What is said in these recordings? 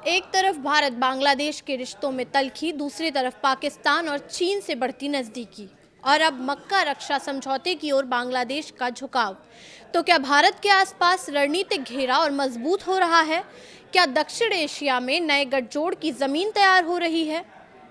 एक तरफ भारत बांग्लादेश के रिश्तों में तल्खी, दूसरी तरफ पाकिस्तान और चीन से बढ़ती नज़दीकी और अब मक्का रक्षा समझौते की ओर बांग्लादेश का झुकाव। तो क्या भारत के आसपास रणनीतिक घेरा और मजबूत हो रहा है? क्या दक्षिण एशिया में नए गठजोड़ की जमीन तैयार हो रही है?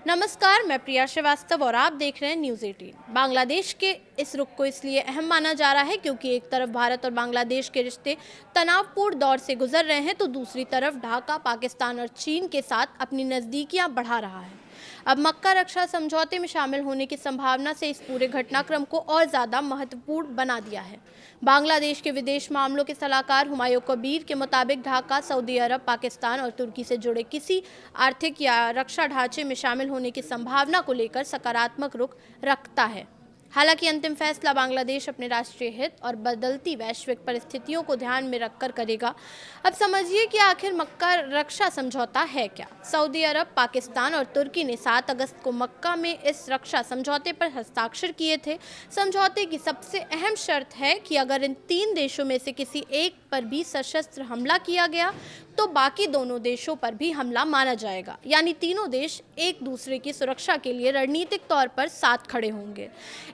नमस्कार, मैं प्रिया श्रीवास्तव और आप देख रहे हैं न्यूज़ 18। बांग्लादेश के इस रुख को इसलिए अहम माना जा रहा है क्योंकि एक तरफ भारत और बांग्लादेश के रिश्ते तनावपूर्ण दौर से गुजर रहे हैं, तो दूसरी तरफ ढाका पाकिस्तान और चीन के साथ अपनी नज़दीकियां बढ़ा रहा है। अब मक्का रक्षा समझौते में शामिल होने की संभावना से इस पूरे घटनाक्रम को और ज़्यादा महत्वपूर्ण बना दिया है। बांग्लादेश के विदेश मामलों के सलाहकार हुमायूं कबीर के मुताबिक ढाका सऊदी अरब, पाकिस्तान और तुर्की से जुड़े किसी आर्थिक या रक्षा ढांचे में शामिल होने की संभावना को लेकर सकारात्मक रुख रखता है। हालांकि अंतिम फैसला बांग्लादेश अपने राष्ट्रीय हित और बदलती वैश्विक परिस्थितियों को ध्यान में रखकर करेगा। अब समझिए कि आखिर मक्का रक्षा समझौता है क्या। सऊदी अरब, पाकिस्तान और तुर्की ने 7 अगस्त को मक्का में इस रक्षा समझौते पर हस्ताक्षर किए थे। समझौते की सबसे अहम शर्त है कि अगर इन 3 देशों में से किसी एक पर भी सशस्त्र हमला किया गया तो बाकी दोनों देशों पर भी हमला माना जाएगा, यानी तीनों देश एक दूसरे की सुरक्षा के लिए रणनीतिक तौर पर साथ खड़े होंगे।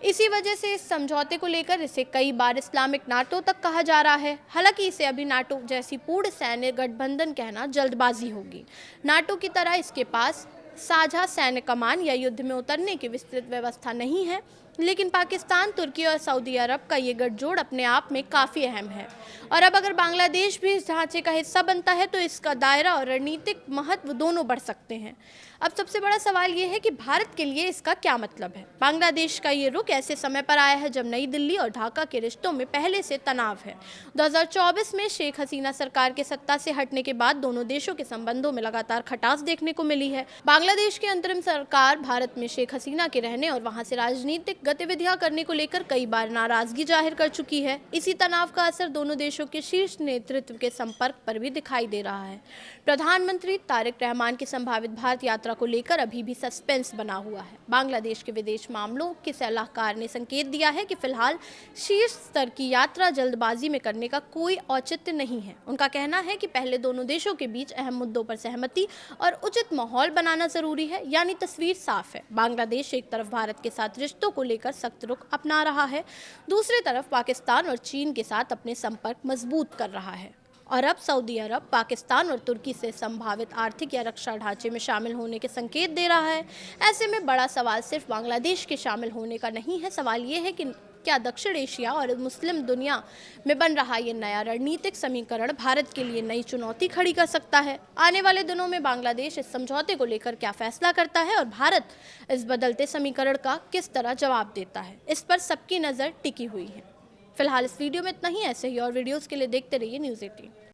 इसी वजह से इस समझौते को लेकर इसे कई बार इस्लामिक नाटो तक कहा जा रहा है। हालांकि इसे अभी नाटो जैसी पूर्ण सैन्य गठबंधन कहना जल्दबाजी होगी। नाटो की तरह इसके पास साझा सैन्य कमान या युद्ध में उतरने की विस्तृत व्यवस्था नहीं है, लेकिन पाकिस्तान, तुर्की और सऊदी अरब का ये गठजोड़ अपने आप में काफ़ी अहम है। और अब अगर बांग्लादेश भी इस ढांचे का हिस्सा बनता है तो इसका दायरा और रणनीतिक महत्व दोनों बढ़ सकते हैं। अब सबसे बड़ा सवाल ये है कि भारत के लिए इसका क्या मतलब है। बांग्लादेश का ये रुख ऐसे समय पर आया है जब नई दिल्ली और ढाका के रिश्तों में पहले से तनाव है। 2024 में शेख हसीना सरकार के सत्ता से हटने के बाद दोनों देशों के संबंधों में लगातार खटास देखने को मिली है। बांग्लादेश की अंतरिम सरकार भारत में शेख हसीना के रहने और वहां से राजनीतिक गतिविधियां करने को लेकर कई बार नाराजगी जाहिर कर चुकी है। इसी तनाव का असर दोनों देशों के शीर्ष नेतृत्व के संपर्क पर भी दिखाई दे रहा है। प्रधानमंत्री तारिक रहमान की संभावित भारत यात्रा को लेकर अभी भी सस्पेंस बना हुआ है। बांग्लादेश के विदेश मामलों के सलाहकार ने संकेत दिया है कि फिलहाल शीर्ष स्तर की यात्रा जल्दबाजी में करने का कोई औचित्य नहीं है। उनका कहना है कि पहले दोनों देशों के बीच अहम मुद्दों पर सहमति और उचित माहौल बनाना जरूरी है, यानी तस्वीर साफ है। बांग्लादेश एक तरफ भारत के साथ रिश्तों को लेकर सख्त रुख अपना रहा है, दूसरी तरफ पाकिस्तान और चीन के साथ अपने संपर्क मजबूत कर रहा है। और अब सऊदी अरब, पाकिस्तान और तुर्की से संभावित आर्थिक या रक्षा ढांचे में शामिल होने के संकेत दे रहा है। ऐसे में बड़ा सवाल सिर्फ बांग्लादेश के शामिल होने का नहीं है, सवाल ये है कि क्या दक्षिण एशिया और मुस्लिम दुनिया में बन रहा ये नया रणनीतिक समीकरण भारत के लिए नई चुनौती खड़ी कर सकता है। आने वाले दिनों में बांग्लादेश इस समझौते को लेकर क्या फैसला करता है और भारत इस बदलते समीकरण का किस तरह जवाब देता है, इस पर सबकी नज़र टिकी हुई है। फिलहाल इस वीडियो में इतना ही। ऐसे ही और वीडियोस के लिए देखते रहिए न्यूज़ 18।